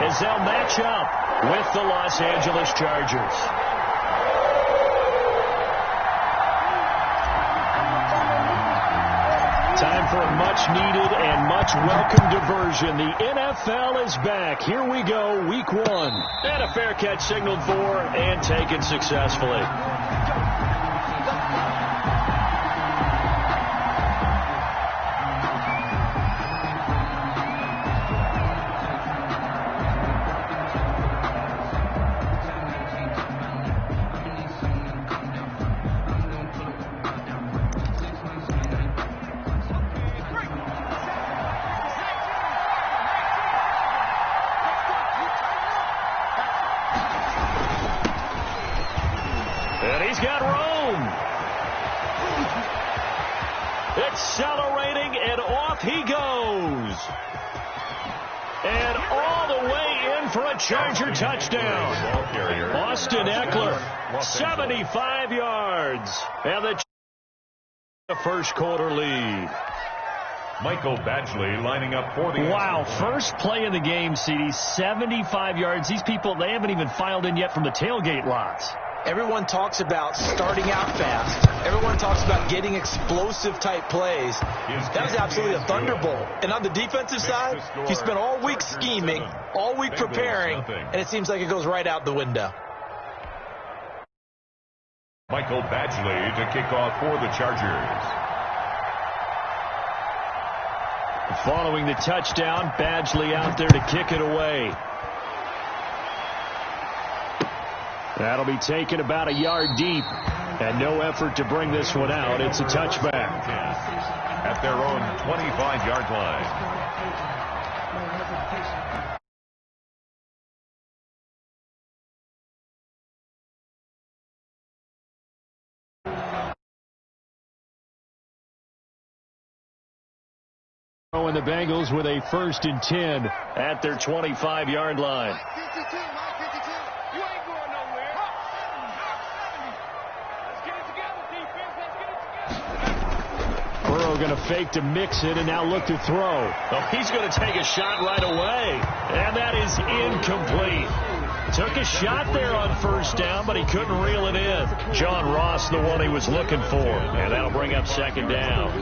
as they'll match up with the Los Angeles Chargers. Time for a much-needed and much-welcome diversion. The NFL is back. Here we go, Week 1. And a fair catch signaled for and taken successfully. And he's got room. Accelerating, and off he goes. And all the way in for a Charger touchdown. Austin Eckler, 75 yards. And the first quarter lead. Michael Badgley lining up for the... Wow, first play in the game, CD, 75 yards. These people, they haven't even filed in yet from the tailgate lots. Everyone talks about starting out fast. Everyone talks about getting explosive-type plays. That was absolutely a thunderbolt. And on the defensive side, he spent all week scheming, all week preparing, and it seems like it goes right out the window. Michael Badgley to kick off for the Chargers. Following the touchdown, Badgley out there to kick it away. That'll be taken about a yard deep, and no effort to bring this one out. It's a touchback. At their own 25-yard line. And the Bengals with a 1st and 10 at their 25-yard line. Burrow going to fake to mix it and now look to throw. Oh, he's going to take a shot right away. And that is incomplete. Took a shot there on 1st down, but he couldn't reel it in. John Ross, the one he was looking for. And that'll bring up 2nd down.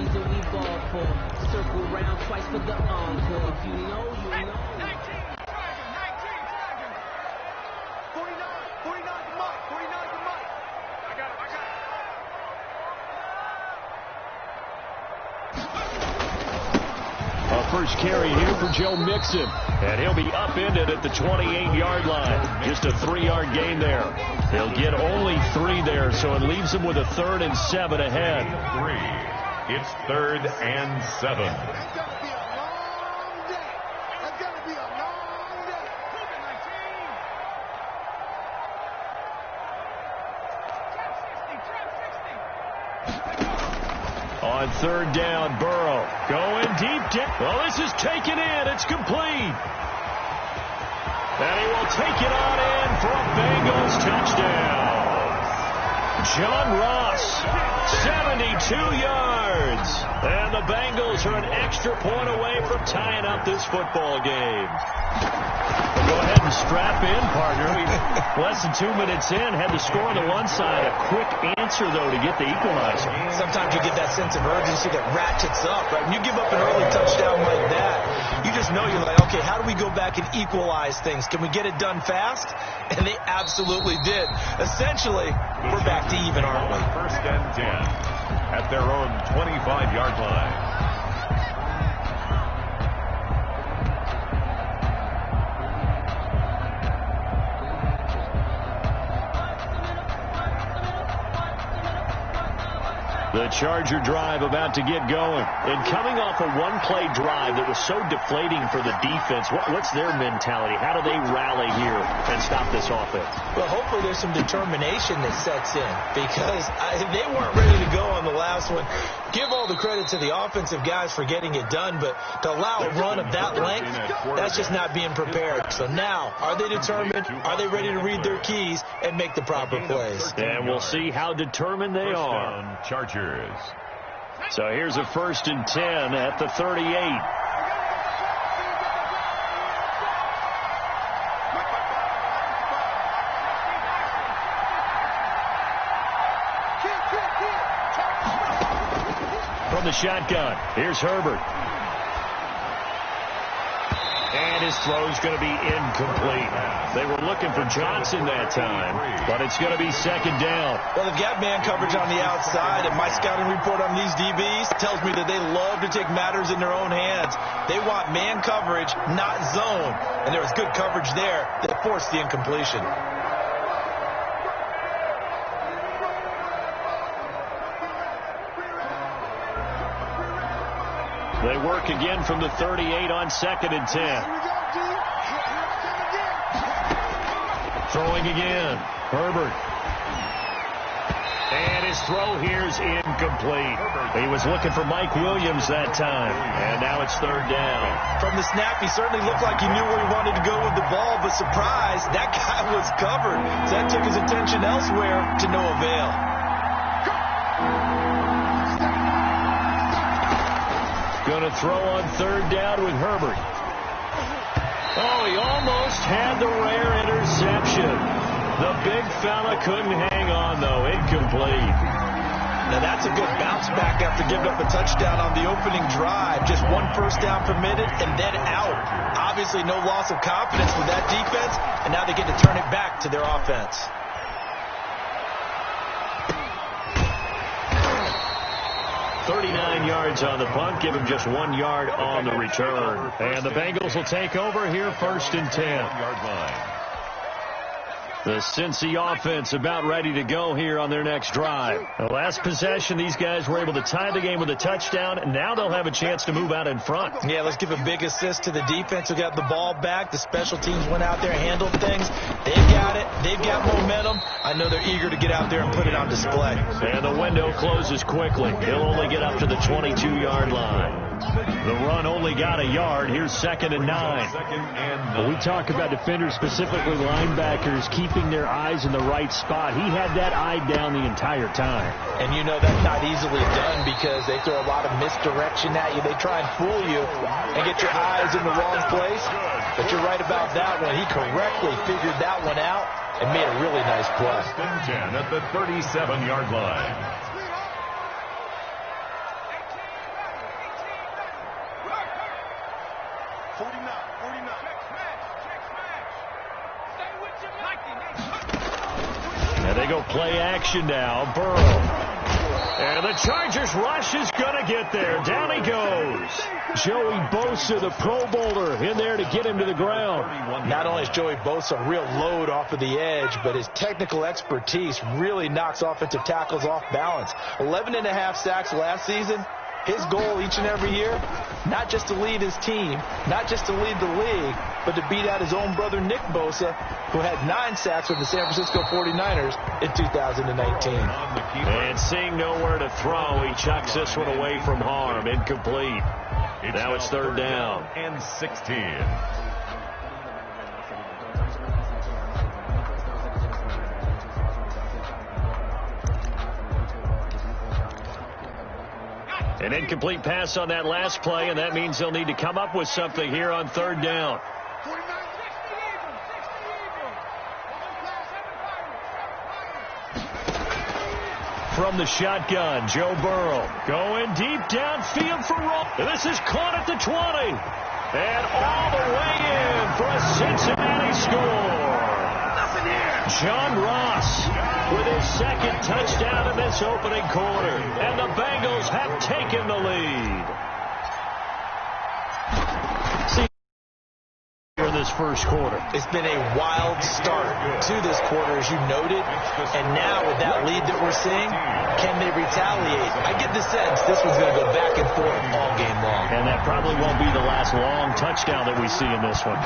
First carry here for Joe Mixon. And he'll be upended at the 28-yard line. Just a 3-yard gain there. He'll get only 3 there, so it leaves him with a 3rd and 7 ahead. 3. It's 3rd and 7. On 3rd down, Burrow going deep down. Well, this is taken in. It's complete. And he will take it on in for a Bengals touchdown. John Ross, 72 yards. And the Bengals are an extra point away from tying up this football game. Go ahead and strap in, partner. Less than 2 minutes in, had the score on the one side. A quick answer, though, to get the equalizer. Sometimes you get that sense of urgency that ratchets up, right? When you give up an early touchdown like that, you just know you're like, okay, how do we go back and equalize things? Can we get it done fast? And they absolutely did. Essentially, we're back to even, aren't we? 1st and 10 at their own 25-yard line. The Charger drive about to get going. And coming off a one-play drive that was so deflating for the defense, what's their mentality? How do they rally here and stop this offense? Well, hopefully there's some determination that sets in because they weren't ready to go on the last one. Give all the credit to the offensive guys for getting it done, but to allow a run of that length, that's just not being prepared. So now, are they determined? Are they ready to read their keys and make the proper plays? And we'll see how determined they are. Chargers. So here's a 1st and 10 at the 38. the shotgun. Here's Herbert. And his throw's going to be incomplete. They were looking for Johnson that time, but it's going to be second down. Well, they've got man coverage on the outside, and my scouting report on these DBs tells me that they love to take matters in their own hands. They want man coverage, not zone. And there was good coverage there that forced the incompletion. They work again from the 38 on 2nd and 10. Throwing again. Herbert. And his throw here is incomplete. He was looking for Mike Williams that time. And now it's 3rd down. From the snap, he certainly looked like he knew where he wanted to go with the ball, but surprise, that guy was covered. So that took his attention elsewhere to no avail. Going to throw on 3rd down with Herbert. Oh, he almost had the rare interception. The big fella couldn't hang on, though. Incomplete. Now, that's a good bounce back after giving up a touchdown on the opening drive. Just 1 first down permitted and then out. Obviously, no loss of confidence with that defense, and now they get to turn it back to their offense. 39 yards on the punt, give him just 1 yard on the return. And the Bengals will take over here, 1st and 10. Yard line. The Cincy offense about ready to go here on their next drive. The last possession, these guys were able to tie the game with a touchdown, and now they'll have a chance to move out in front. Yeah, let's give a big assist to the defense who got the ball back. The special teams went out there and handled things. They've got it. They've got momentum. I know they're eager to get out there and put it on display. And the window closes quickly. He'll only get up to the 22-yard line. The run only got a yard. Here's 2nd and 9. When we talk about defenders, specifically linebackers, keeping their eyes in the right spot. He had that eye down the entire time. And you know that's not easily done because they throw a lot of misdirection at you. They try and fool you and get your eyes in the wrong place. But you're right about that one. He correctly figured that one out and made a really nice play. 10 at the 37-yard line. And they go play action now. Burrow. And the Chargers rush is going to get there. Down he goes. Joey Bosa, the Pro Bowler, in there to get him to the ground. Not only is Joey Bosa a real load off of the edge, but his technical expertise really knocks offensive tackles off balance. 11.5 sacks last season. His goal each and every year, not just to lead his team, not just to lead the league, but to beat out his own brother Nick Bosa, who had 9 sacks with the San Francisco 49ers in 2019. And seeing nowhere to throw, he chucks this one away from harm. Incomplete. Now it's 3rd down. And 16. An incomplete pass on that last play, and that means they'll need to come up with something here on 3rd down. From the shotgun, Joe Burrow going deep downfield for Roll. This is caught at the 20. And all the way in for a Cincinnati score. John Ross with his 2nd touchdown in this opening quarter. And the Bengals have taken the lead. See in this first quarter. It's been a wild start to this quarter, as you noted. And now with that lead that we're seeing, can they retaliate? I get the sense this one's going to go back and forth all game long. And that probably won't be the last long touchdown that we see in this one.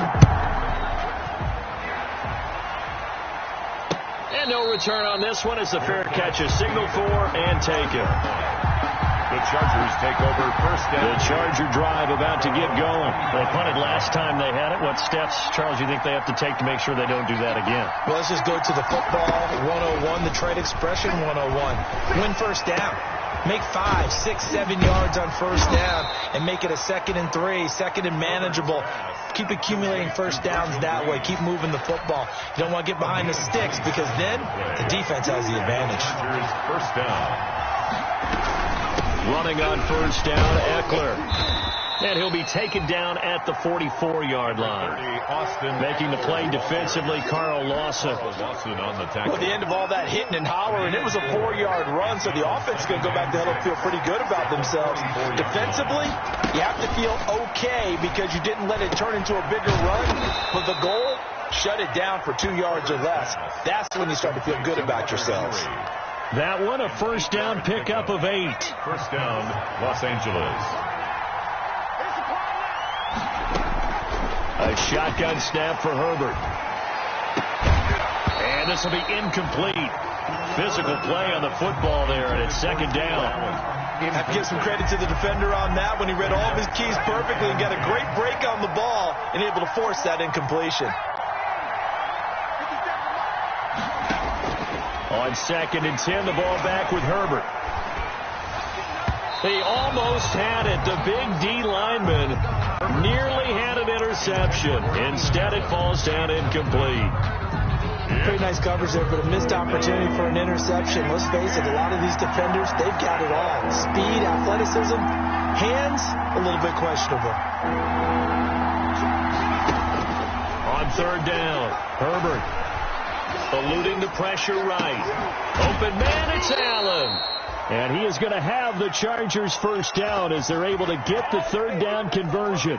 And no return on this one as the fair catch is signaled for and taken. The Chargers take over 1st down. The Charger drive about to get going. They punted last time they had it. What steps, Charles, do you think they have to take to make sure they don't do that again? Well, let's just go to the football 101, the trade expression 101. Win 1st down. Make 5, 6, 7 yards on 1st down and make it a 2nd and 3, 2nd and manageable. Keep accumulating 1st downs that way. Keep moving the football. You don't want to get behind the sticks because then the defense has the advantage. 1st down. Running on first down, Eckler. And he'll be taken down at the 44-yard line. Making the play defensively, Carl Lawson. On the tackle. Well, at the end of all that hitting and hollering, it was a 4-yard run, so the offense is going to go back to hell and feel pretty good about themselves. Defensively, you have to feel okay because you didn't let it turn into a bigger run. But the goal, shut it down for 2 yards or less. That's when you start to feel good about yourselves. That one, a first down pickup of 8. First down, Los Angeles. A shotgun snap for Herbert. And this will be incomplete. Physical play on the football there, and it's second down. I have to give some credit to the defender on that when he read all of his keys perfectly and got a great break on the ball and able to force that incompletion. On 2nd and 10, the ball back with Herbert. He almost had it. The big D lineman nearly had an interception. Instead, it falls down incomplete. Pretty nice coverage there, but a missed opportunity for an interception. Let's face it, a lot of these defenders, they've got it all. Speed, athleticism, hands, a little bit questionable. On 3rd down, Herbert eluding the pressure right. Open man, it's Allen. And he is going to have the Chargers first down as they're able to get the 3rd down conversion.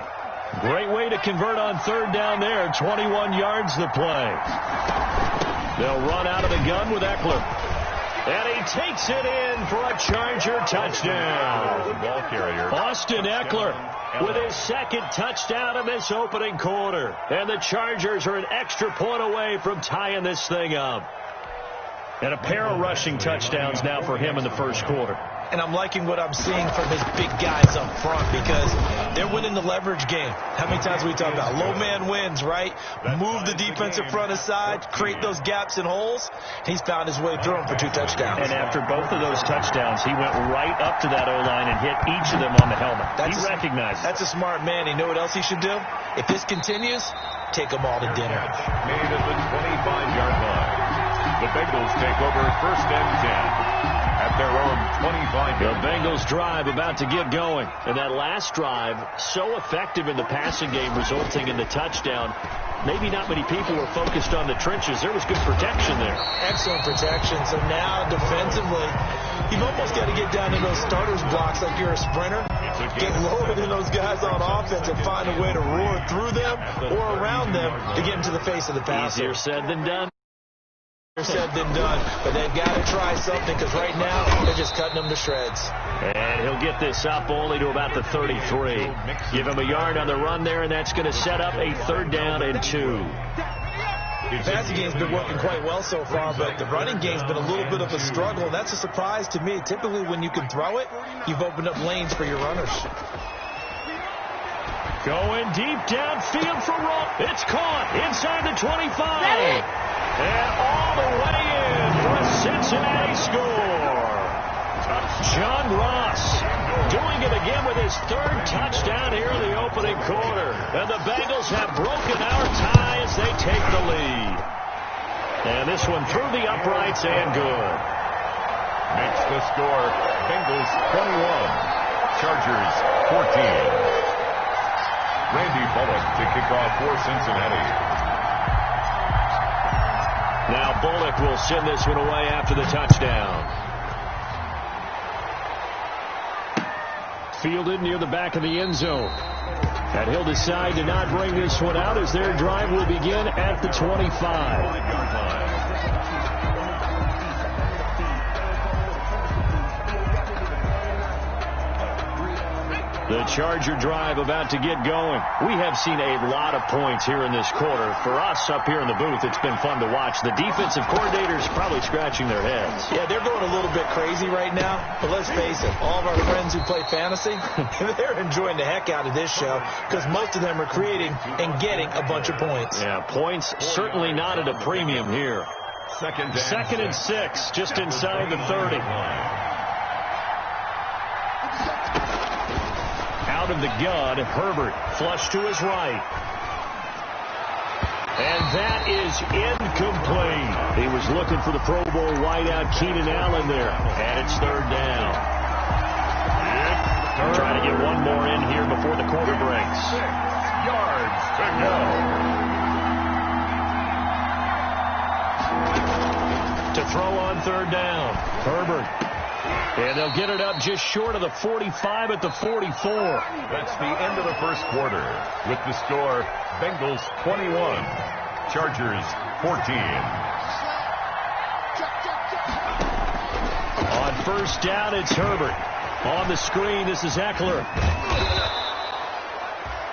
Great way to convert on 3rd down there. 21 yards to play. They'll run out of the gun with Eckler. And he takes it in for a Charger touchdown. Ball carrier. Austin Eckler with his 2nd touchdown in this opening quarter. And the Chargers are an extra point away from tying this thing up. And a pair of rushing touchdowns now for him in the first quarter. And I'm liking what I'm seeing from his big guys up front because they're winning the leverage game. How many times we talk about low man wins, right? Move the defensive front aside, create those gaps and holes. He's found his way through them for 2 touchdowns. And after both of those touchdowns, he went right up to that O-line and hit each of them on the helmet. He recognized it. That's a smart man. You know what else he should do? If this continues, take them all to dinner. Made at the 25-yard line. The Bengals take over 1st and 10. At their own 25. The Bengals drive about to get going. And that last drive, so effective in the passing game, resulting in the touchdown. Maybe not many people were focused on the trenches. There was good protection there. Excellent protection. So now, defensively, you've almost got to get down to those starters blocks like you're a sprinter. Get lower than those guys on offense and find a way to roar through them or around them to get into the face of the passer. Easier said than done. Said than done, but they've got to try something because right now they're just cutting them to shreds. And he'll get this up only to about the 33. Give him a yard on the run there, and that's going to set up a 3rd down and 2. The passing game's been working quite well so far, but the running game's been a little bit of a struggle, and that's a surprise to me. Typically, when you can throw it, you've opened up lanes for your runners. Going deep downfield for Roll. It's caught inside the 25. And all the way in for a Cincinnati score. John Ross doing it again with his 3rd touchdown here in the opening quarter. And the Bengals have broken our tie as they take the lead. And this one through the uprights and good. Makes the score Bengals 21, Chargers 14. Randy Bullock to kick off for Cincinnati. Now Bullock will send this one away after the touchdown. Fielded near the back of the end zone. And he'll decide to not bring this one out as their drive will begin at the 25. The Charger drive about to get going. We have seen a lot of points here in this quarter. For us up here in the booth, it's been fun to watch. The defensive coordinators probably scratching their heads. Yeah, they're going a little bit crazy right now. But let's face it, all of our friends who play fantasy, they're enjoying the heck out of this show because most of them are creating and getting a bunch of points. Yeah, points certainly not at a premium here. Second and 6, just inside the 30. Out of the gun, Herbert flush to his right. And that is incomplete. He was looking for the Pro Bowl wideout Keenan Allen there. And it's 3rd down. Trying to get one more in here before the quarter breaks. 6 yards to go. To throw on third down. Herbert. And they'll get it up just short of the 45 at the 44. That's the end of the first quarter. With the score, Bengals 21, Chargers 14. On first down, it's Herbert. On the screen, this is Eckler.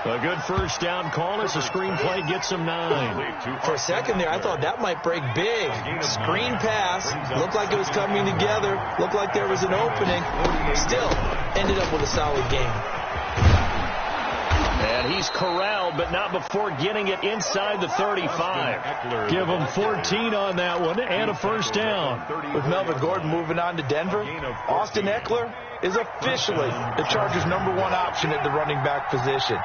A good first down call as the screenplay gets him 9. For a second there, I thought that might break big. Screen pass. Looked like it was coming together. Looked like there was an opening. Still, ended up with a solid game. And he's corralled, but not before getting it inside the 35. Give him 14 on that one and a first down. With Melvin Gordon moving on to Denver, Austin Eckler is officially the Chargers' #1 option at the running back position.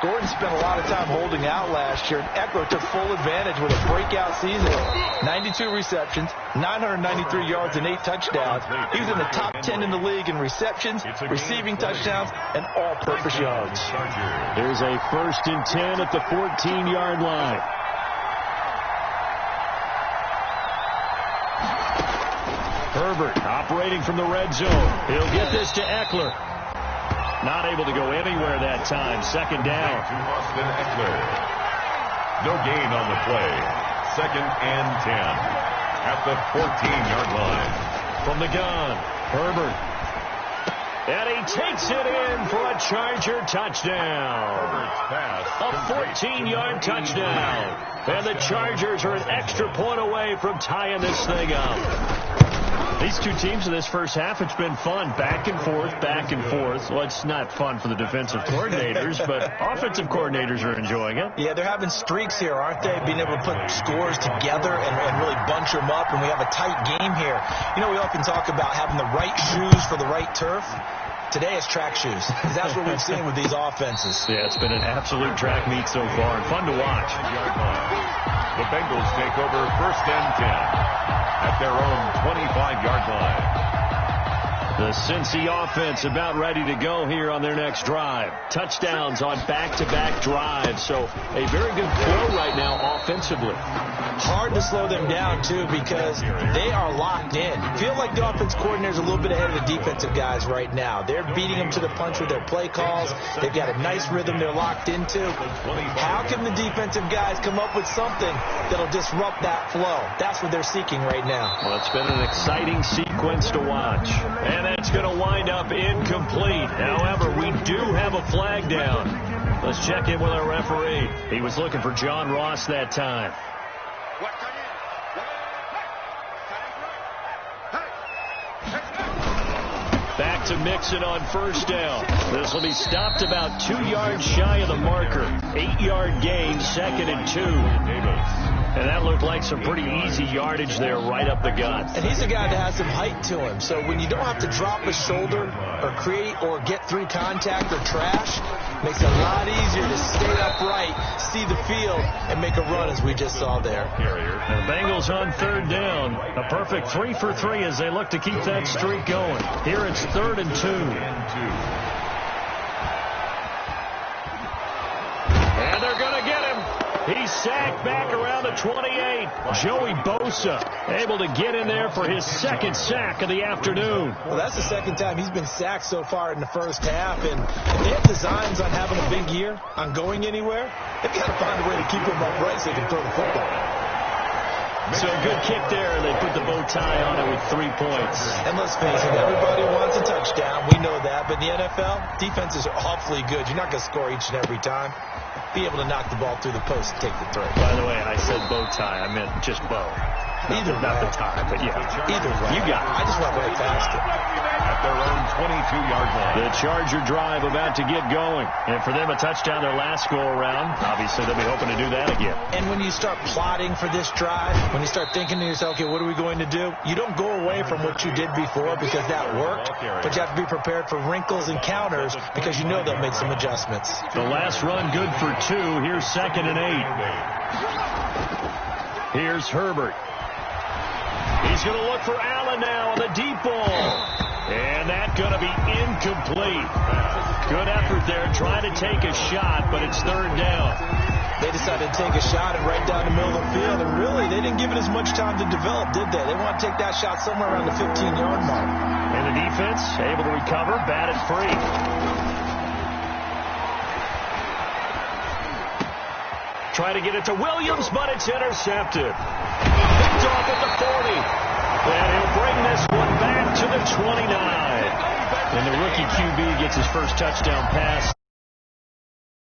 Gordon spent a lot of time holding out last year, and Eckler took full advantage with a breakout season. 92 receptions, 993 yards, and 8 touchdowns. He was in the top 10 in the league in receptions, receiving touchdowns, and all-purpose yards. There's a 1st and 10 at the 14-yard line. Herbert operating from the red zone. He'll get this to Eckler. Not able to go anywhere that time. 2nd down. To Austin Eckler. No gain on the play. 2nd and 10. At the 14-yard line. From the gun, Herbert. And he takes it in for a Charger touchdown. Herbert's pass. A 14-yard touchdown. And the Chargers are an extra point away from tying this thing up. These two teams in this first half, it's been fun. Back and forth, back and forth. Well, it's not fun for the defensive coordinators, but offensive coordinators are enjoying it. Yeah, they're having streaks here, aren't they? Being able to put scores together and really bunch them up, and we have a tight game here. You know, we often talk about having the right shoes for the right turf. Today it's track shoes. That's what we've seen with these offenses. Yeah, it's been an absolute track meet so far, and fun to watch. The Bengals take over 1st and 10. At their own 25-yard line. The Cincy offense about ready to go here on their next drive. Touchdowns on back-to-back drives. So a very good flow right now offensively. Hard to slow them down, too, because they are locked in. Feel like the offense coordinator is a little bit ahead of the defensive guys right now. They're beating them to the punch with their play calls. They've got a nice rhythm they're locked into. How can the defensive guys come up with something that'll disrupt that flow? That's what they're seeking right now. Well, it's been an exciting sequence to watch. And that's going to wind up incomplete. However, we do have a flag down. Let's check in with our referee. He was looking for John Ross that time. Back to Mixon on first down. This will be stopped about 2 yards shy of the marker. 8-yard gain, 2nd and 2. And that looked like some pretty easy yardage there right up the gut. And he's a guy that has some height to him. So when you don't have to drop a shoulder or create or get through contact or trash, makes it a lot easier to stay upright, see the field, and make a run as we just saw there. And the Bengals on 3rd down. A perfect 3 for 3 as they look to keep that streak going. Here it's 3rd and 2. And they're going to get him. He's sacked back around the 28. Joey Bosa able to get in there for his 2nd sack of the afternoon. Well, that's the 2nd time he's been sacked so far in the first half. And if they have designs on having a big year, on going anywhere, they've got to find a way to keep him upright so they can throw the football. So a good kick there. They put the bow tie on it with 3 points. And let's face it, everybody wants a touchdown. We know that. But in the NFL, defenses are awfully good. You're not going to score each and every time. Be able to knock the ball through the post and take the throw. By the way, I said bow tie. I meant just bow. Not the tie, but yeah. Either way. You got it. I just went right past it. At their own 22-yard line. The Charger drive about to get going. And for them, a touchdown their last go-around. Obviously, they'll be hoping to do that again. And when you start plotting for this drive, when you start thinking to yourself, okay, what are we going to do? You don't go away from what you did before because that worked. But you have to be prepared for wrinkles and counters because you know they'll make some adjustments. The last run good for 2. Here's 2nd and 8. Here's Herbert. He's going to look for Allen now on the deep ball. And that's going to be incomplete. Good effort there trying to take a shot, but it's third down. They decided to take a shot and right down the middle of the field, and really, they didn't give it as much time to develop, did they? They want to take that shot somewhere around the 15-yard mark. And the defense able to recover, batted free. Try to get it to Williams, but it's intercepted. Picked off at the 40. And he'll bring this one back to the 29. And the rookie QB gets his first touchdown pass.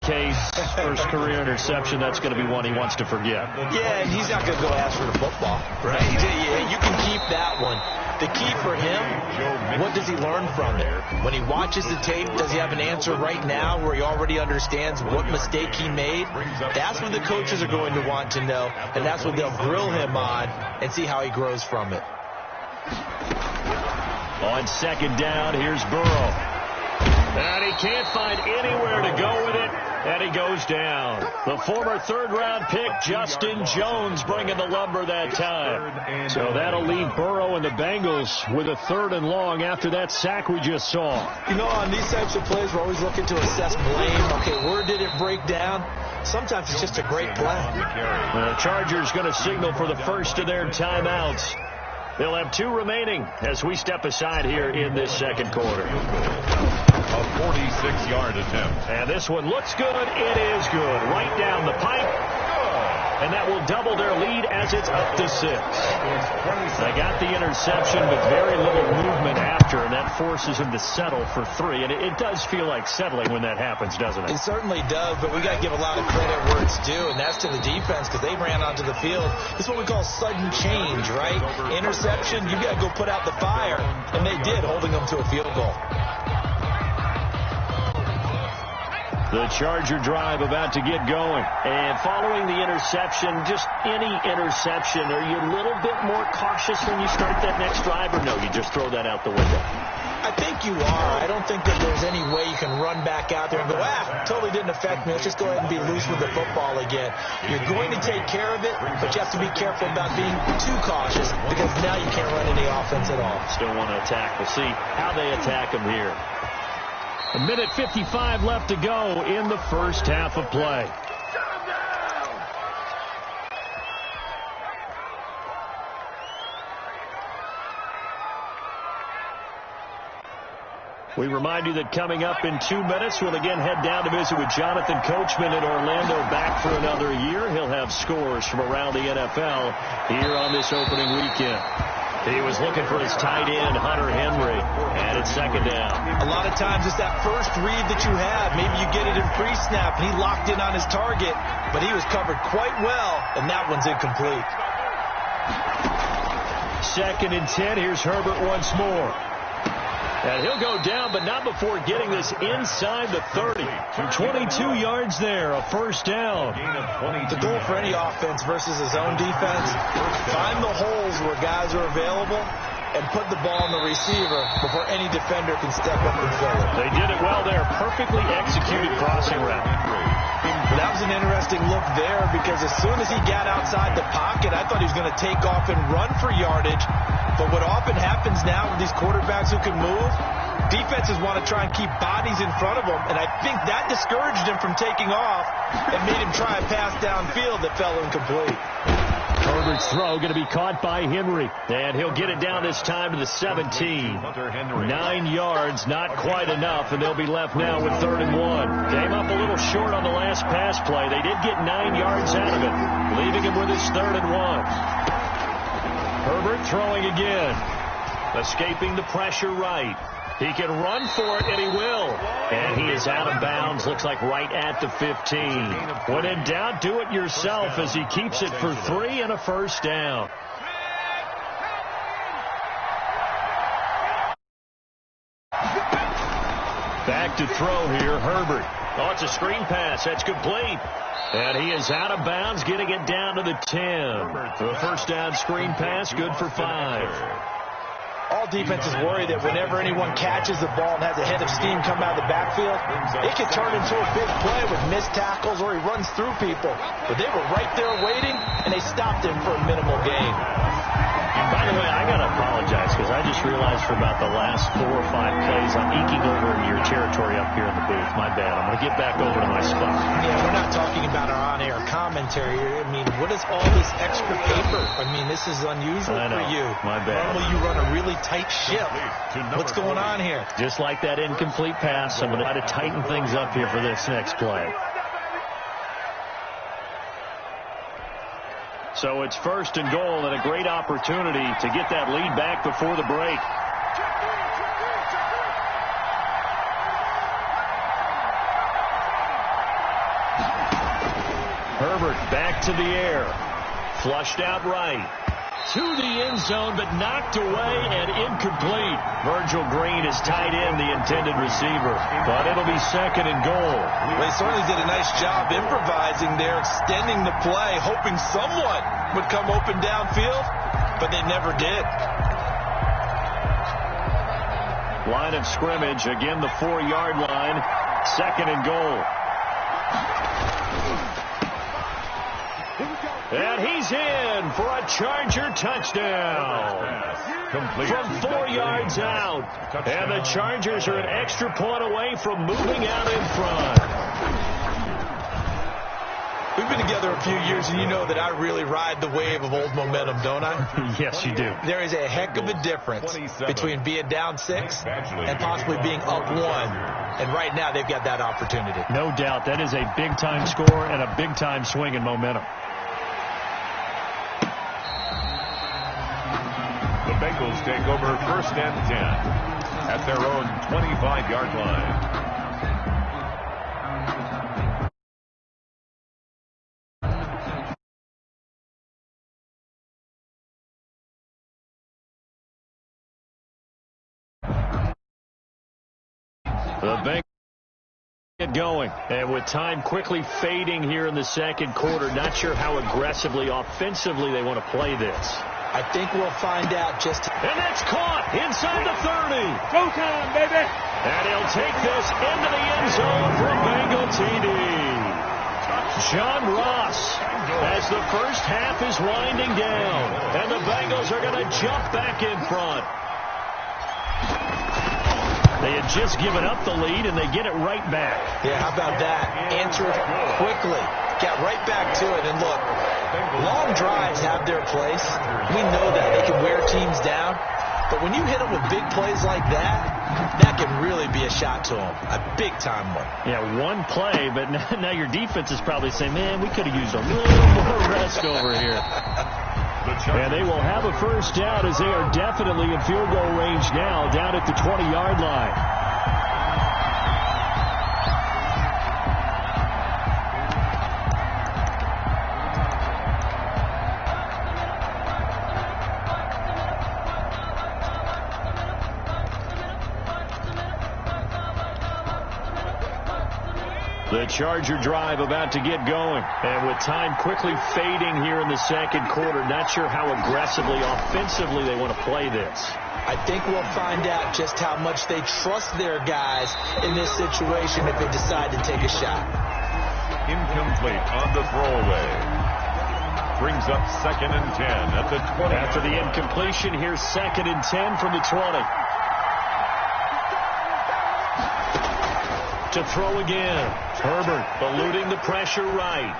Case, first career interception, that's going to be one he wants to forget. Yeah, and he's not going to go ask for the football, right? You can keep that one. The key for him, what does he learn from it? When he watches the tape, does he have an answer right now where he already understands what mistake he made? That's what the coaches are going to want to know, and that's what they'll grill him on and see how he grows from it. On second down, here's Burrow. And he can't find anywhere to go with it, and he goes down. The former third-round pick, Justin Jones, bringing the lumber that time. So that'll leave Burrow and the Bengals with a 3rd and long after that sack we just saw. You know, on these types of plays, we're always looking to assess blame. Okay, where did it break down? Sometimes it's just a great play. The Chargers going to signal for the first of their timeouts. They'll have 2 remaining as we step aside here in this second quarter. A 46-yard attempt. And this one looks good. It is good. Right down the pipe. And that will double their lead as it's up to 6. They got the interception, but very little movement after, and that forces him to settle for 3. And it does feel like settling when that happens, doesn't it? It certainly does, but we got to give a lot of credit where it's due, and that's to the defense because they ran onto the field. This is what we call sudden change, right? Interception, you got to go put out the fire, and they did, holding them to a field goal. The Charger drive about to get going. And following the interception, just any interception, are you a little bit more cautious when you start that next drive, or no, you just throw that out the window? I think you are. I don't think that there's any way you can run back out there and go, totally didn't affect me. Let's just go ahead and be loose with the football again. You're going to take care of it, but you have to be careful about being too cautious because now you can't run any offense at all. Still want to attack. We'll see how they attack them here. 1:55 left to go in the first half of play. We remind you that coming up in 2 minutes, we'll again head down to visit with Jonathan Coachman in Orlando, back for another year. He'll have scores from around the NFL here on this opening weekend. He was looking for his tight end, Hunter Henry, and it's second down. A lot of times it's that first read that you have. Maybe you get it in pre-snap, and he locked in on his target, but he was covered quite well, and that one's incomplete. 2nd and 10. Here's Herbert once more. And he'll go down, but not before getting this inside the 30. 22 yards there, a first down. The goal for any offense versus his own defense, find the holes where guys are available and put the ball on the receiver before any defender can step up and fill it. They did it well there. Perfectly executed crossing route. That was an interesting look there because as soon as he got outside the pocket, I thought he was going to take off and run for yardage. But what often happens now with these quarterbacks who can move, defenses want to try and keep bodies in front of them, and I think that discouraged him from taking off and made him try a pass downfield that fell incomplete. Herbert's throw going to be caught by Henry, and he'll get it down this time to the 17. 9 yards, not quite enough, and they'll be left now with 3rd and 1. Came up a little short on the last pass play. They did get 9 yards out of it, leaving him with his 3rd and 1. Herbert throwing again. Escaping the pressure right. He can run for it, and he will. And he is out of bounds, looks like right at the 15. When in doubt, do it yourself as he keeps it for 3 and a first down. Back to throw here, Herbert. Oh, it's a screen pass. That's complete. And he is out of bounds, getting it down to the 10. The first down screen pass, good for 5. All defenses worry that whenever anyone catches the ball and has a head of steam come out of the backfield, it can turn into a big play with missed tackles or he runs through people. But they were right there waiting, and they stopped him for a minimal gain. By the way, I got to apologize because I just just realized for about the last 4 or 5 plays, I'm eking over into your territory up here in the booth. My bad. I'm going to get back over to my spot. Yeah, we're not talking about our on-air commentary here. I mean, what is all this extra paper? I mean, this is unusual for you. My bad. Normally you run a really tight ship. What's going on here? Just like that incomplete pass, I'm going to try to tighten things up here for this next play. So it's 1st and goal and a great opportunity to get that lead back before the break. Herbert back to the air. Flushed out right. To the end zone, but knocked away and incomplete. Virgil Green is tied in, the intended receiver. But it'll be 2nd and goal. They certainly did a nice job improvising there, extending the play, hoping someone would come open downfield, but they never did. Line of scrimmage, again the 4-yard line. 2nd and goal. And he's in for a Charger touchdown. From 4 yards out. And the Chargers are an extra point away from moving out in front. We've been together a few years, and you know that I really ride the wave of old momentum, don't I? Yes, you do. There is a heck of a difference between being down 6 and possibly being up 1. And right now, they've got that opportunity. No doubt. That is a big-time score and a big-time swing in momentum. The Bengals take over 1st and 10 at their own 25-yard line. The Bengals get going. And with time quickly fading here in the 2nd quarter, not sure how aggressively, offensively they want to play this. I think we'll find out just... And that's caught inside the 30. Go time, baby. And he'll take this into the end zone for a Bengal TD. John Ross, as the first half is winding down, and the Bengals are going to jump back in front. They had just given up the lead, and they get it right back. Yeah, how about that? Answered quickly. Got right back to it. And look, long drives have their place. We know that. They can wear teams down. But when you hit them with big plays like that, that can really be a shot to them. A big-time one. Yeah, one play, but now your defense is probably saying, man, we could have used a little more rest over here. And they will have a first down as they are definitely in field goal range now, down at the 20-yard line. The Charger drive about to get going. And with time quickly fading here in the 2nd quarter, not sure how aggressively, offensively they want to play this. I think we'll find out just how much they trust their guys in this situation if they decide to take a shot. Incomplete on the throwaway. Brings up 2nd and 10 at the 20. After the incompletion, here's 2nd and 10 from the 20. To throw again. Herbert eluding the pressure right.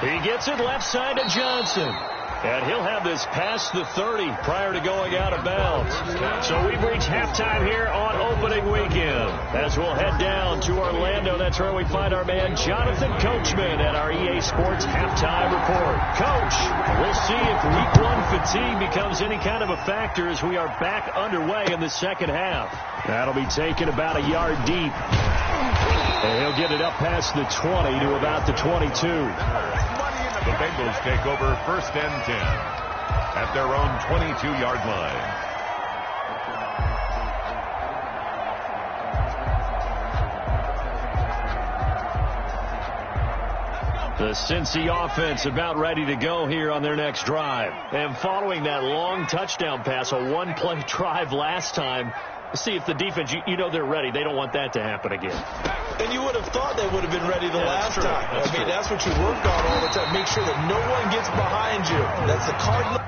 He gets it left side to Johnson. And he'll have this past the 30 prior to going out of bounds. So we've reached halftime here on opening weekend. As we'll head down to Orlando, that's where we find our man Jonathan Coachman at our EA Sports Halftime Report. Coach, we'll see if Week 1 fatigue becomes any kind of a factor as we are back underway in the 2nd half. That'll be taken about a yard deep. And he'll get it up past the 20 to about the 22. The Bengals take over 1st and 10 at their own 22-yard line. The Cincy offense about ready to go here on their next drive. And following that long touchdown pass, a one-play drive last time, see if the defense, you know they're ready. They don't want that to happen again. And you would have thought they would have been ready the last time. I mean, that's what you work on all the time. Make sure that no one gets behind you. That's the cardinal.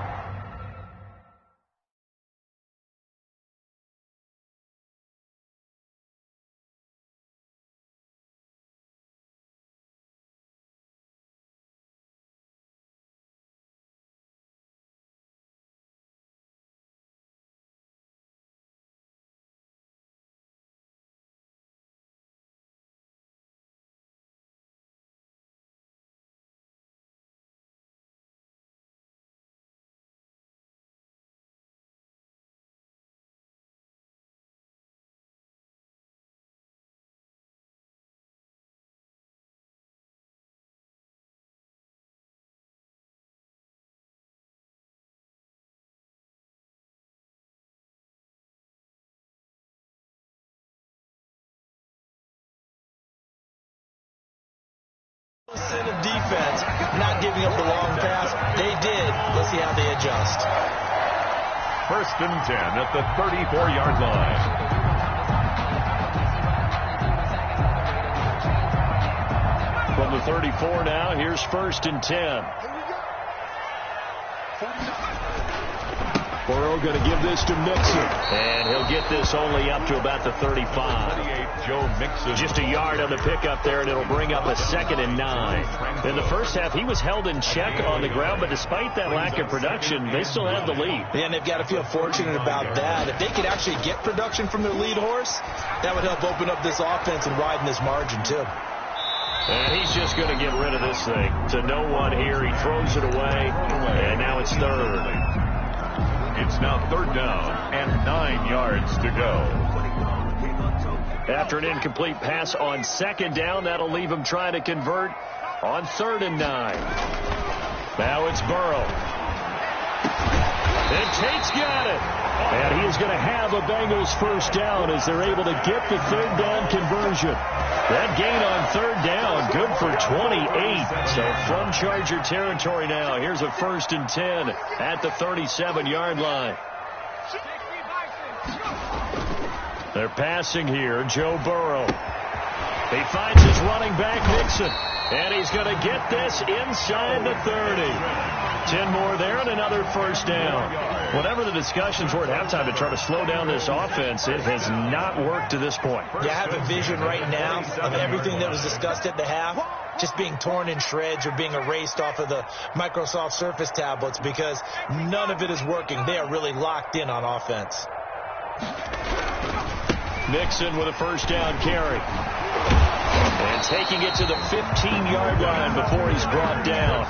Sin of defense, not giving up the long pass. They did. Let's see how they adjust. 1st and 10 at the 34-yard line. From the 34 now, here's 1st and 10. Burrow going to give this to Mixon. And he'll get this only up to about the 35. 38, Joe Mixon. Just a yard on the pickup there, and it'll bring up a 2nd and 9. In the first half, he was held in check on the ground, but despite that lack of production, they still have the lead. Yeah, and they've got to feel fortunate about that. If they could actually get production from their lead horse, that would help open up this offense and widen this margin, too. And he's just going to get rid of this thing. To no one here. He throws it away, and now it's 3rd. It's now 3rd down and 9 yards to go. After an incomplete pass on 2nd down, that'll leave him trying to convert on 3rd and 9. Now it's Burrow. And Tate's got it. And he is going to have a Bengals 1st down as they're able to get the 3rd down conversion. That gain on 3rd down, good for 28. So from Charger territory now, here's a 1st and 10 at the 37-yard line. They're passing here, Joe Burrow. He finds his running back, Mixon. And he's going to get this inside the 30. 10 more there and another 1st down. Whatever the discussions were at halftime to try to slow down this offense, it has not worked to this point. Yeah, I have a vision right now of everything that was discussed at the half just being torn in shreds or being erased off of the Microsoft Surface tablets because none of it is working. They are really locked in on offense. Nixon with a 1st down carry. And taking it to the 15-yard line before he's brought down.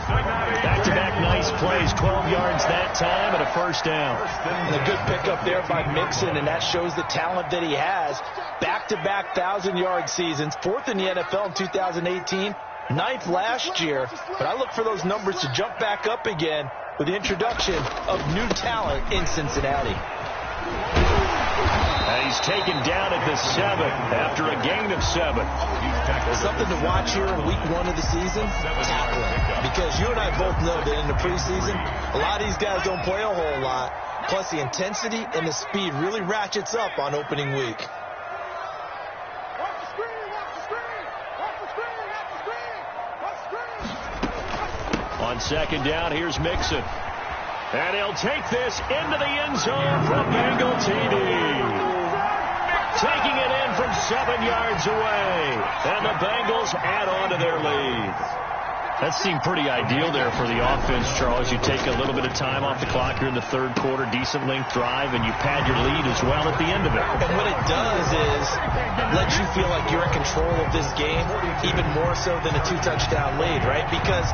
Back-to-back nice plays, 12 yards that time and a 1st down. And a good pickup there by Mixon, and that shows the talent that he has. Back-to-back 1,000-yard seasons, 4th in the NFL in 2018, 9th last year. But I look for those numbers to jump back up again with the introduction of new talent in Cincinnati. He's taken down at the 7 after a gain of 7. Something to watch here in week 1 of the season, tackling. Because you and I both know that in the preseason, a lot of these guys don't play a whole lot. Plus the intensity and the speed really ratchets up on opening week. On 2nd down, here's Mixon. And he'll take this into the end zone from Bengal TD. Taking it in from 7 yards away. And the Bengals add on to their lead. That seemed pretty ideal there for the offense, Charles. You take a little bit of time off the clock here in the 3rd quarter, decent length drive, and you pad your lead as well at the end of it. And what it does is let you feel like you're in control of this game, even more so than a 2-touchdown lead, right? Because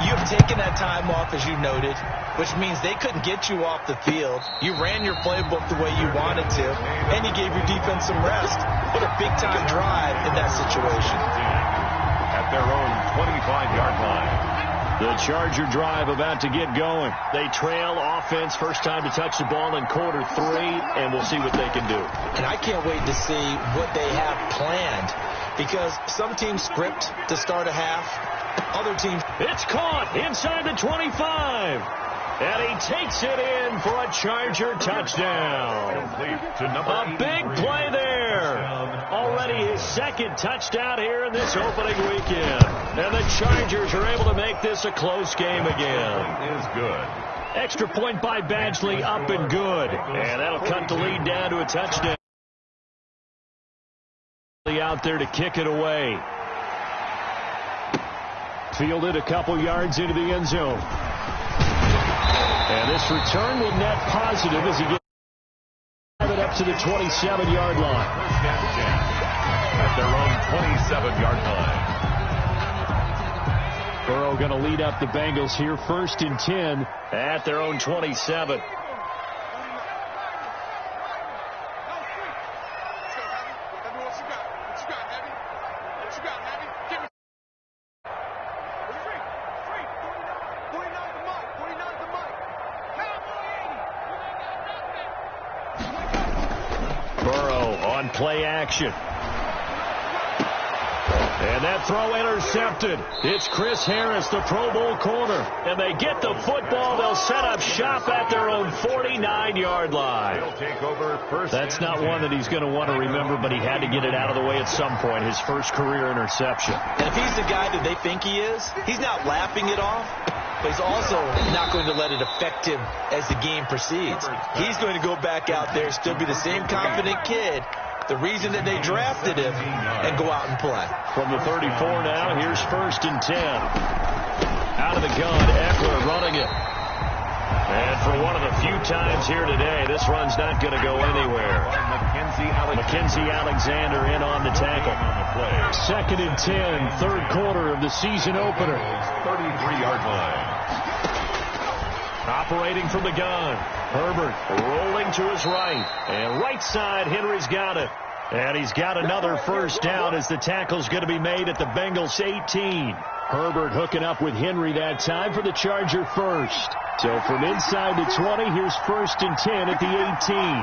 you have taken that time off, as you noted, which means they couldn't get you off the field. You ran your playbook the way you wanted to, and you gave your defense some rest. What a big-time drive in that situation. At their own 25-yard line. The Charger drive about to get going. They trail offense, first time to touch the ball in quarter 3, and we'll see what they can do. And I can't wait to see what they have planned, because some teams script to start a half, other teams. It's caught inside the 25. And he takes it in for a Charger touchdown. A big play there. Already his 2nd touchdown here in this opening weekend. And the Chargers are able to make this a close game again. It is good. Extra point by Badgley, up and good. And that'll cut the lead down to a touchdown. Out there to kick it away. Fielded a couple yards into the end zone. And this return will net positive as he gets it up to the 27-yard line. At their own 27-yard line. Burrow going to lead up the Bengals here, 1st and 10 at their own 27. Play action. And And that throw intercepted. It's Chris Harris, the Pro Bowl corner. And they get the football. They'll set up shop at their own 49-yard line. That's not one that he's going to want to remember, but he had to get it out of the way at some point, his first career interception. And if he's the guy that they think he is, he's not laughing it off, but he's also not going to let it affect him as the game proceeds. He's going to go back out there, still be the same confident kid, the reason that they drafted him, and go out and play. From the 34 now, here's 1st and 10. Out of the gun, Eckler running it. And for one of the few times here today, this run's not going to go anywhere. Mackenzie Alexander in on the tackle. 2nd and 10, third quarter of the season opener. 33-yard line. Operating from the gun. Herbert rolling to his right. And right side, Henry's got it. And he's got another first down as the tackle's going to be made at the Bengals 18. Herbert hooking up with Henry that time for the Charger first. So from inside the 20, here's 1st and 10 at the 18.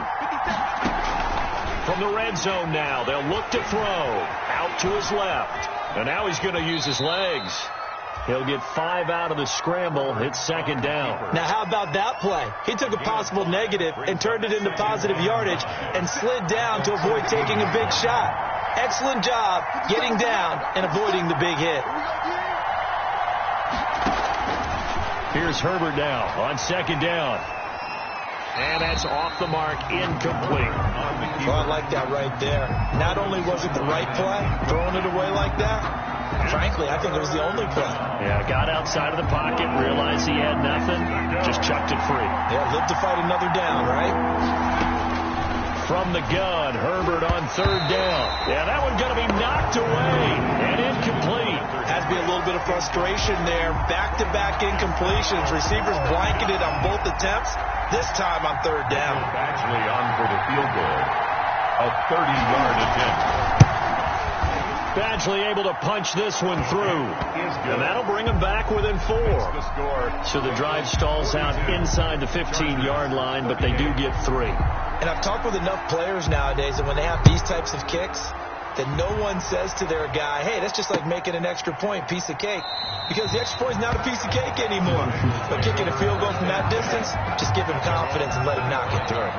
From the red zone now, they'll look to throw. Out to his left. And now he's going to use his legs. He'll get 5 out of the scramble. It's 2nd down. Now, how about that play? He took a possible negative and turned it into positive yardage and slid down to avoid taking a big shot. Excellent job getting down and avoiding the big hit. Here's Herbert now on 2nd down. And that's off the mark, incomplete. Well, I like that right there. Not only was it the right play, throwing it away like that, frankly, I think it was the only play. Yeah, got outside of the pocket, realized he had nothing, just chucked it free. Yeah, lived to fight another down, right? From the gun, Herbert on 3rd down. Yeah, that one's going to be knocked away and incomplete. Has to be a little bit of frustration there. Back-to-back incompletions. Receivers blanketed on both attempts. This time on 3rd down. Actually on for the field goal. A 30-yard attempt. Badgley able to punch this one through. And that'll bring him back within 4. So the drive stalls out inside the 15-yard line, but they do get 3. And I've talked with enough players nowadays that when they have these types of kicks, that no one says to their guy, hey, that's just like making an extra point, piece of cake. Because the extra point is not a piece of cake anymore. But kicking a field goal from that distance, just give him confidence and let him knock it through.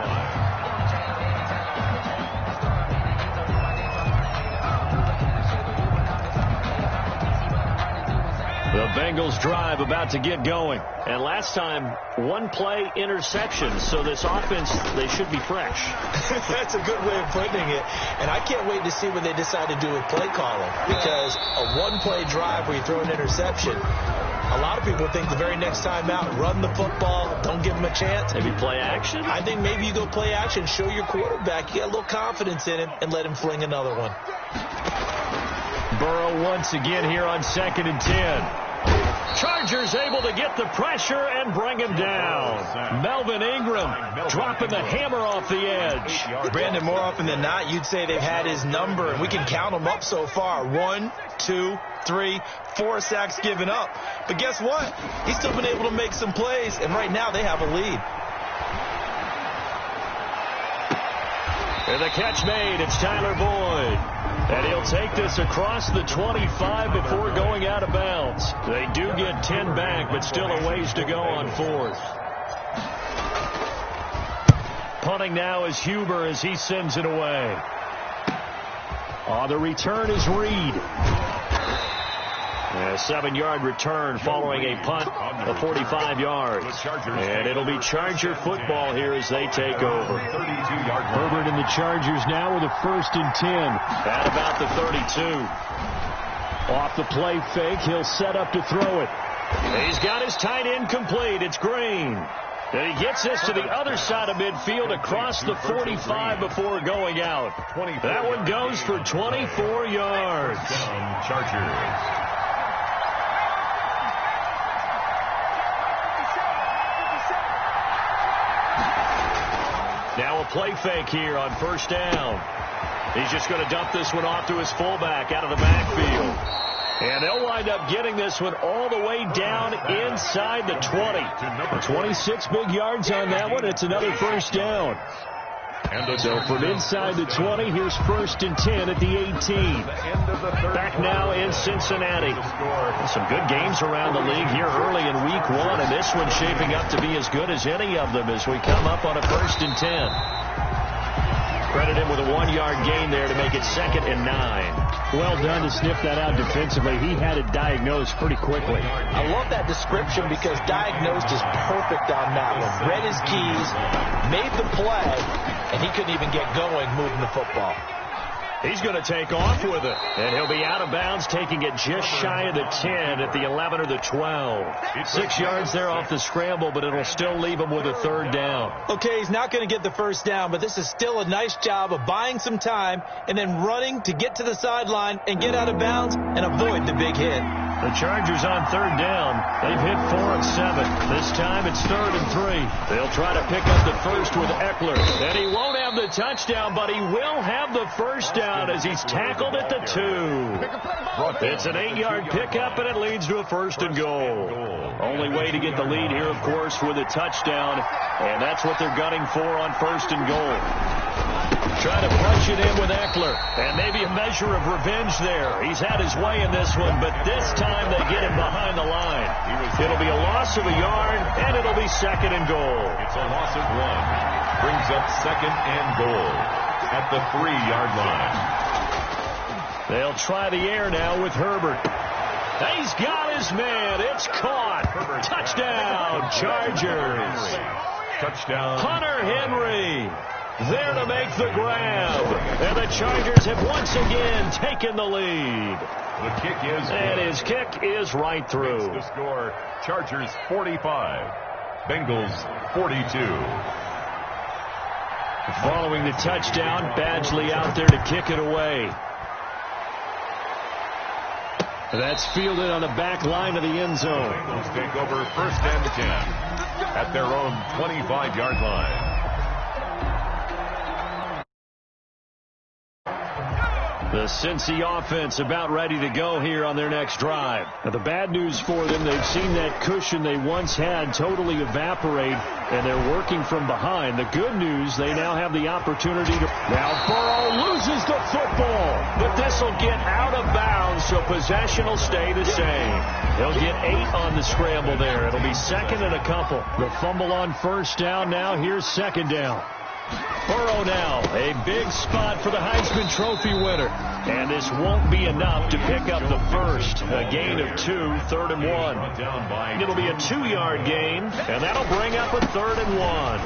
The Bengals drive about to get going. And last time, 1-play interception. So this offense, they should be fresh. That's a good way of putting it. And I can't wait to see what they decide to do with play calling. Because a 1-play drive where you throw an interception, a lot of people think the very next time out, run the football, don't give them a chance. Maybe play action? I think maybe you go play action, show your quarterback, you got a little confidence in him, and let him fling another one. Burrow once again here on 2nd and 10. Chargers able to get the pressure and bring him down. Melvin Ingram dropping the hammer off the edge. Brandon, more often than not, you'd say they've had his number, and we can count them up so far. 1, 2, 3, 4 sacks given up. But guess what? He's still been able to make some plays, and right now they have a lead. And the catch made. It's Tyler Boyd. And he'll take this across the 25 before going out of bounds. They do get 10 back, but still a ways to go on 4th. Punting now is Huber as he sends it away. The return is Reed. A 7-yard return following a punt of 45 yards. And it'll be Charger football here as they take over. Herbert and the Chargers now with a 1st and 10. At about the 32. Off the play fake, he'll set up to throw it. He's got his tight end complete. It's Green. And he gets this to the other side of midfield across the 45 before going out. That one goes for 24 yards. Chargers. Now a play fake here on 1st down. He's just going to dump this one off to his fullback out of the backfield. And they'll wind up getting this one all the way down inside the 20. 26 big yards on that one. It's another 1st down. So from inside the 20, here's 1st and 10 at the 18. Back now in Cincinnati. Some good games around the league here early in week 1, and this one's shaping up to be as good as any of them as we come up on a 1st and 10. Credit him with a 1-yard gain there to make it 2nd and 9. Well done to sniff that out defensively. He had it diagnosed pretty quickly. I love that description because diagnosed is perfect on that one. Read his keys, made the play, and he couldn't even get going moving the football. He's going to take off with it, and he'll be out of bounds, taking it just shy of the 10 at the 11 or the 12. 6 yards there off the scramble, but it'll still leave him with a 3rd down. Okay, he's not going to get the 1st down, but this is still a nice job of buying some time and then running to get to the sideline and get out of bounds and avoid the big hit. The Chargers on 3rd down. They've hit 4 of 7. This time it's 3rd and 3. They'll try to pick up the 1st with Eckler. And he won't have the touchdown, but he will have the 1st down as he's tackled at the 2. It's an 8-yard pickup, and it leads to a 1st and goal. Only way to get the lead here, of course, with a touchdown. And that's what they're gunning for on 1st and goal. Try to punch it in with Eckler. And maybe a measure of revenge there. He's had his way in this one, but this time they get him behind the line. It'll be a loss of a yard, and it'll be 2nd and goal. It's a loss of 1. Brings up 2nd and goal at the 3-yard line. They'll try the air now with Herbert. He's got his man. It's caught. Touchdown, Chargers. Touchdown. Hunter Henry there to make the grab. And the Chargers have once again taken the lead. The kick is good. And his kick is right through. The score, Chargers 45, Bengals 42. Following the touchdown, Badgley out there to kick it away. That's fielded on the back line of the end zone. Bengals take over 1st and 10 at their own 25-yard line. The Cincy offense about ready to go here on their next drive. Now, the bad news for them, they've seen that cushion they once had totally evaporate, and they're working from behind. The good news, they now have the opportunity to... Now Burrow loses the football, but this will get out of bounds, so possession will stay the same. He'll get 8 on the scramble there. It'll be 2nd and a couple. The fumble on 1st down now. Here's 2nd down. Burrow now, a big spot for the Heisman Trophy winner. And this won't be enough to pick up the 1st. A gain of 2, 3rd and 1. It'll be a 2-yard gain, and that'll bring up a 3rd and 1.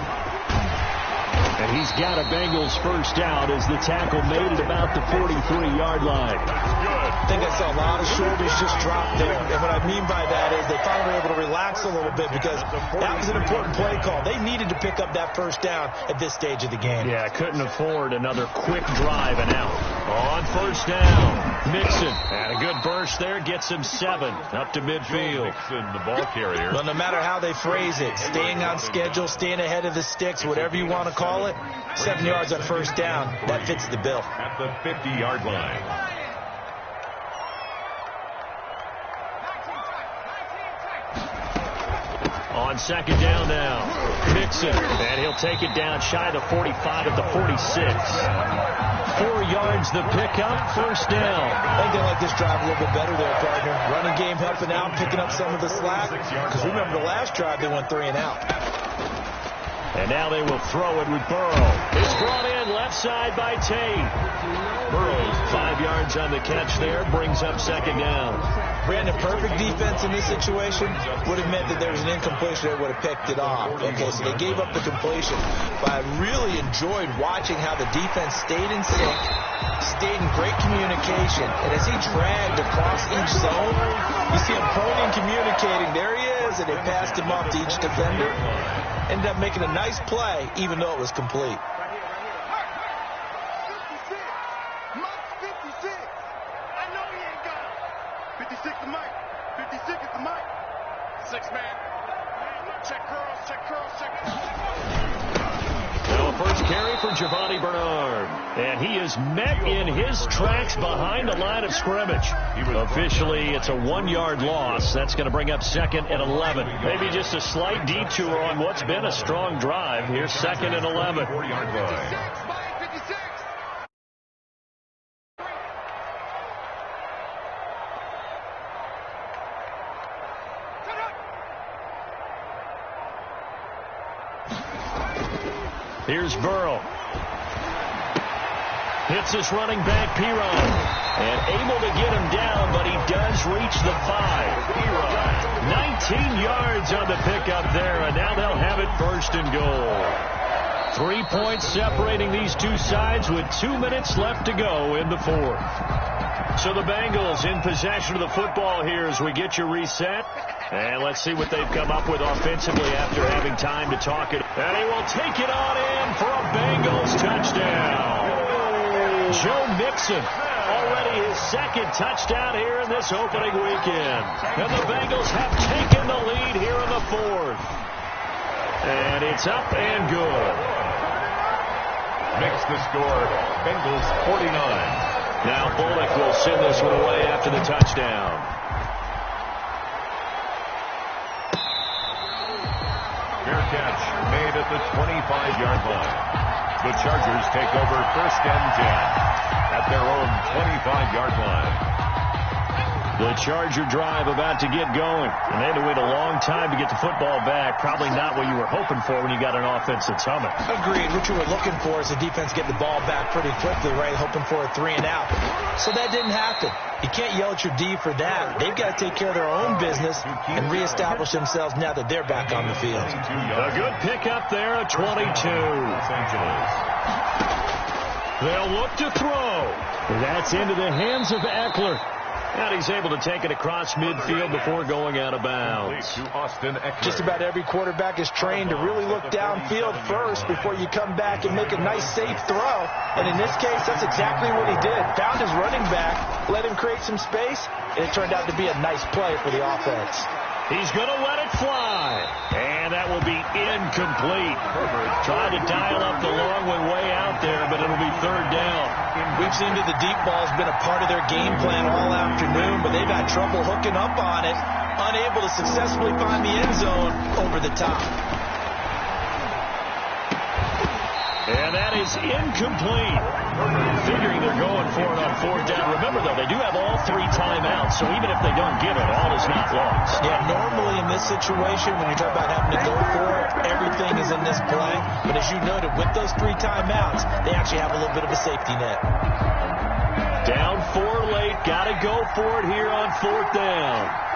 And he's got a Bengals 1st down as the tackle made it about the 43-yard line. I think I saw a lot of shoulders just drop there. And what I mean by that is they finally were able to relax a little bit because that was an important play call. They needed to pick up that 1st down at this stage of the game. Yeah, couldn't afford another quick drive and out. On 1st down, Mixon. And a good burst there gets him 7 up to midfield. Mixon, the ball carrier. Well, no matter how they phrase it, staying on schedule, staying ahead of the sticks, whatever you want to call it, 7 yards on 1st down, that fits the bill. At the 50-yard line. On 2nd down now, Mixon, and he'll take it down shy of the 45 at the 46. 4 yards the pickup, 1st down. I think they like this drive a little bit better there, partner. Running game helping out, picking up some of the slack. Because remember the last drive they went 3 and out. And now they will throw it with Burrow. It's brought in left side by Tate. Burrow 5 yards on the catch there, brings up 2nd down. Brandon, perfect defense in this situation would have meant that there was an incompletion. They would have picked it off. Okay, so they gave up the completion. But I really enjoyed watching how the defense stayed in sync, stayed in great communication. And as he dragged across each zone, you see him pointing, communicating. There he is, and they passed him off to each defender. Ended up making a nice play, even though it was complete. Now, first carry for Giovanni Bernard. And he is met in his tracks behind the line of scrimmage. Officially, it's a 1-yard loss. That's going to bring up 2nd and 11. Maybe just a slight detour on what's been a strong drive. Here's 2nd and 11. 4-yard line. Here's Burrow. Hits his running back, Piron. And able to get him down, but he does reach the 5. Piron, 19 yards on the pickup there, and now they'll have it 1st and goal. 3 points separating these two sides with 2 minutes left to go in the 4th. So the Bengals in possession of the football here as we get you reset. And let's see what they've come up with offensively after having time to talk it. And he will take it on in for a Bengals touchdown. Joe Mixon, already his 2nd touchdown here in this opening weekend. And the Bengals have taken the lead here in the 4th. And it's up and good. Makes the score Bengals 49. Now Bullock will send this one away after the touchdown. Fair catch made at the 25-yard line. The Chargers take over 1st and 10 at their own 25-yard line. The Charger drive about to get going. And they had to wait a long time to get the football back. Probably not what you were hoping for when you got an offense that's humming. Agreed. What you were looking for is the defense getting the ball back pretty quickly, right? Hoping for a 3 and out. So that didn't happen. You can't yell at your D for that. They've got to take care of their own business and reestablish themselves now that they're back on the field. A good pickup there at 22. Los Angeles. They'll look to throw. That's into the hands of Eckler. And he's able to take it across midfield before going out of bounds. Just about every quarterback is trained to really look downfield first before you come back and make a nice, safe throw. And in this case, that's exactly what he did. Found his running back, let him create some space, and it turned out to be a nice play for the offense. He's going to let it fly. And that will be incomplete. Tried to dial up the long one way out there, but it'll be 3rd down. We've seen that the deep ball has been a part of their game plan all afternoon, but they've had trouble hooking up on it, unable to successfully find the end zone over the top. And that is incomplete. Figuring they're going for it on 4th down. Remember, though, they do have all 3 timeouts, so even if they don't get it, all is not lost. Yeah, normally in this situation, when you talk about having to go for it, everything is in this play. But as you noted, with those 3 timeouts, they actually have a little bit of a safety net. Down 4 late. Got to go for it here on 4th down.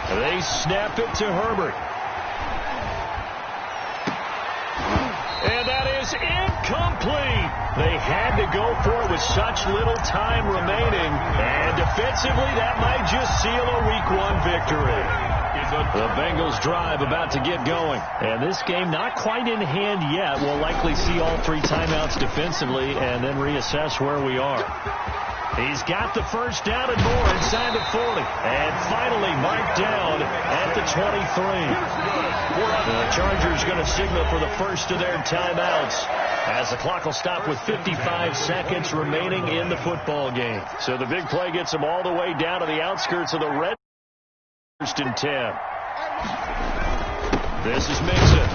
They snap it to Herbert. And that is incomplete. They had to go for it with such little time remaining. And defensively, that might just seal a Week 1 victory. The Bengals drive about to get going. And this game not quite in hand yet. We'll likely see all 3 timeouts defensively and then reassess where we are. He's got the 1st down and more inside the 40. And finally marked down at the 23. The Chargers going to signal for the first of their timeouts as the clock will stop with 55 seconds remaining in the football game. So the big play gets them all the way down to the outskirts of the red. 1st and 10. This is Mixon.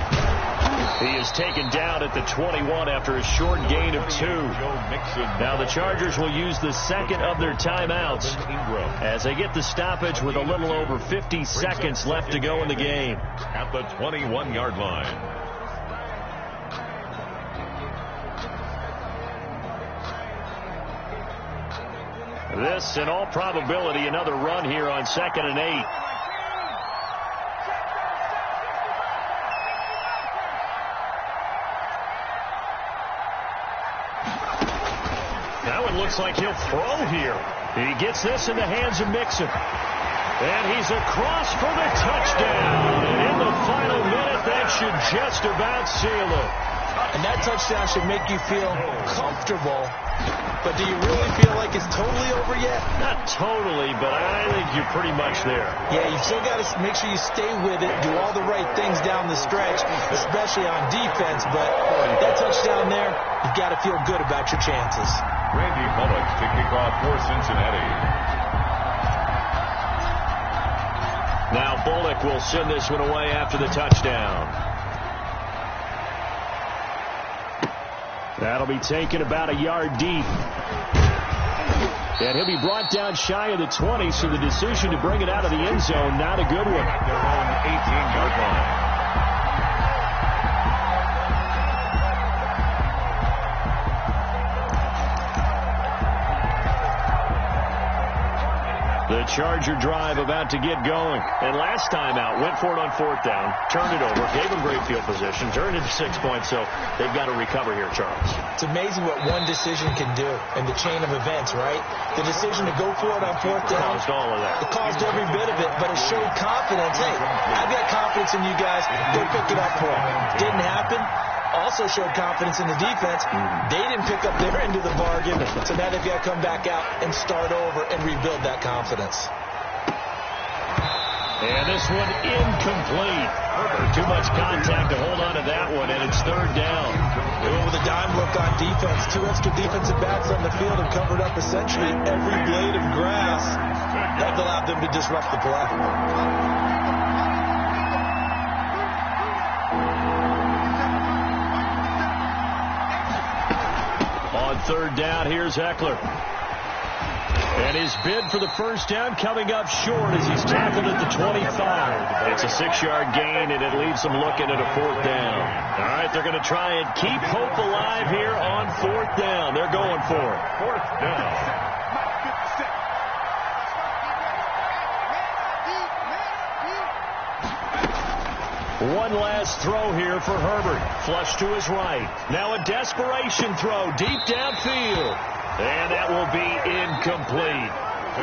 He is taken down at the 21 after a short gain of 2. Now the Chargers will use the 2nd of their timeouts as they get the stoppage with a little over 50 seconds left to go in the game. At the 21-yard line. This, in all probability, another run here on 2nd and 8. Looks like he'll throw here. He gets this in the hands of Mixon. And he's across for the touchdown. And in the final minute, that should just about seal it. And that touchdown should make you feel comfortable. But do you really feel like it's totally over yet? Not totally, but I think you're pretty much there. Yeah, you've still got to make sure you stay with it, do all the right things down the stretch, especially on defense. But that touchdown there, you've got to feel good about your chances. Randy Bullock to kick off for Cincinnati. Now Bullock will send this one away after the touchdown. That'll be taken about a yard deep. And he'll be brought down shy of the 20, so the decision to bring it out of the end zone, not a good one. At their own 18-yard line. The Charger drive about to get going. And last time out, went for it on fourth down, turned it over, gave them great field position, turned into 6 points, so they've got to recover here, Charles. It's amazing what one decision can do in the chain of events, right? The decision to go for it on fourth down. Caused all of that. It caused every bit of it, but it showed confidence. Hey, I've got confidence in you guys. Go pick it up for them. Didn't happen. Also showed confidence in the defense. They didn't pick up their end of the bargain, so now they've got to come back out and start over and rebuild that confidence. And this one incomplete. Too much contact to hold on to that one, and it's third down. They went with a dime look on defense. 2 extra defensive backs on the field and covered up essentially every blade of grass. That allowed them to disrupt the play. On third down, here's Eckler. And his bid for the first down coming up short as he's tackled at the 25. It's a 6-yard gain, and it leaves them looking at a fourth down. All right, they're going to try and keep hope alive here on fourth down. They're going for it. Fourth down. One last throw here for Herbert. Flush to his right. Now a desperation throw deep downfield. And that will be incomplete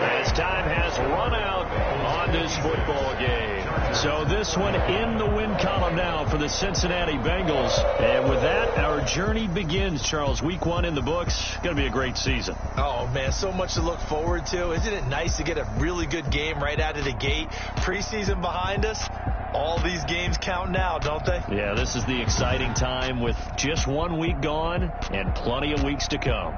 as time has run out on this football game. So this one in the win column now for the Cincinnati Bengals. And with that, our journey begins, Charles. Week 1 in the books. Going to be a great season. Oh, man, so much to look forward to. Isn't it nice to get a really good game right out of the gate? Preseason behind us. All these games count now, don't they? Yeah, this is the exciting time with just 1 week gone and plenty of weeks to come.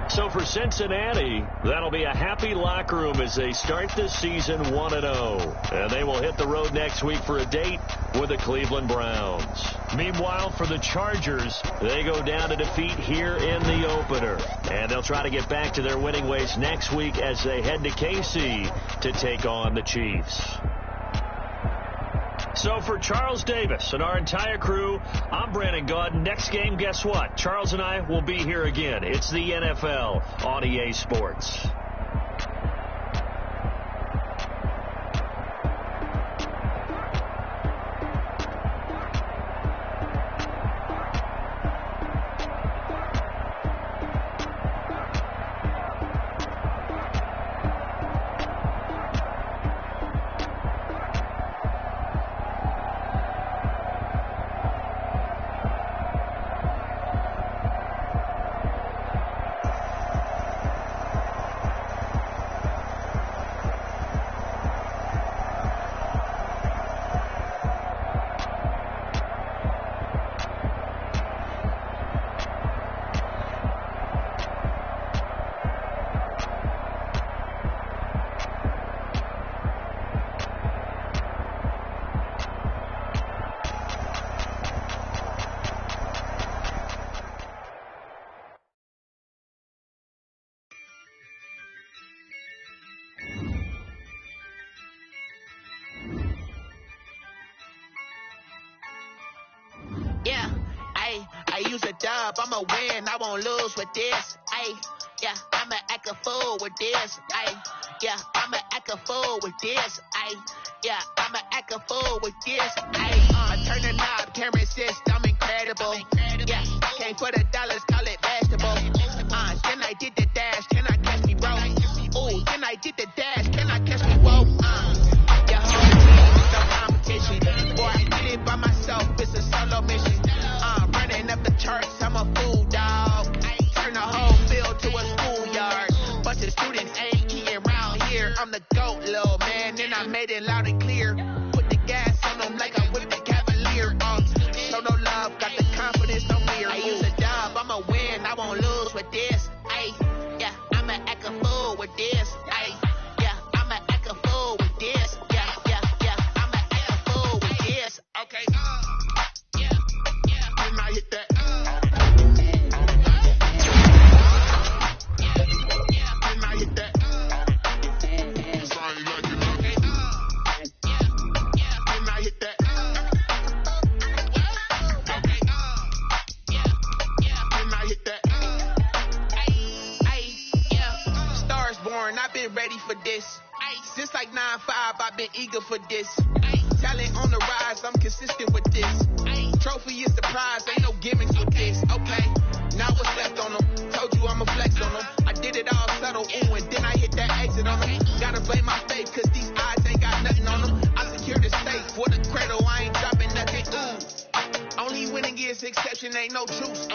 So for Cincinnati, that'll be a happy locker room as they start this season 1-0. And they will hit the road next week for a date with the Cleveland Browns. Meanwhile, for the Chargers, they go down to defeat here in the opener. And they'll try to get back to their winning ways next week as they head to KC to take on the Chiefs. So for Charles Davis and our entire crew, I'm Brandon Gaudin. Next game, guess what? Charles and I will be here again. It's the NFL on EA Sports. Yeah, I use a dub, I'ma win, I won't lose with this. Yeah, I'ma act a fool with this. Yeah, I'ma act a fool with this. Yeah, I'ma act a fool with this. I turn the knob, camera assist, I'm incredible. Yeah, came for the dollars, call it vegetable. Then I did the dash, can I catch me, bro? Ooh, then I did the dash, can I catch me, whoa? Yeah, whole team, no competition. Boy, I did it by myself, it's a solo mission. I'm the GOAT, little man, and I made it loud and clear. Put the gas on them like I whipped the Cavalier. Show no love, got the confidence, no fear. I use a dub, I'ma win, I won't lose with this. Ay, yeah, I'ma act a fool with this. Ay, yeah, I'ma act a fool with this. Yeah, I'ma act a fool with this. Okay, yeah, then I hit that. Then I hit that. Sorry, like you love it. Then I hit that. Then I hit that. Stars born, I've been ready for this. Since like 9-5, I've been eager for this. Talent on the rise, I'm consistent with this. Trophy is the prize, ain't no gimmicks with this. Okay, now what's left on them? Told you I'ma flex on them. I did it all subtle, ooh, and then I hit that exit on them. Gotta blame my faith, cause these eyes ain't got nothing on them. I secured the safe for the cradle, I ain't dropping nothing, ooh. Only winning is exception, ain't no truce.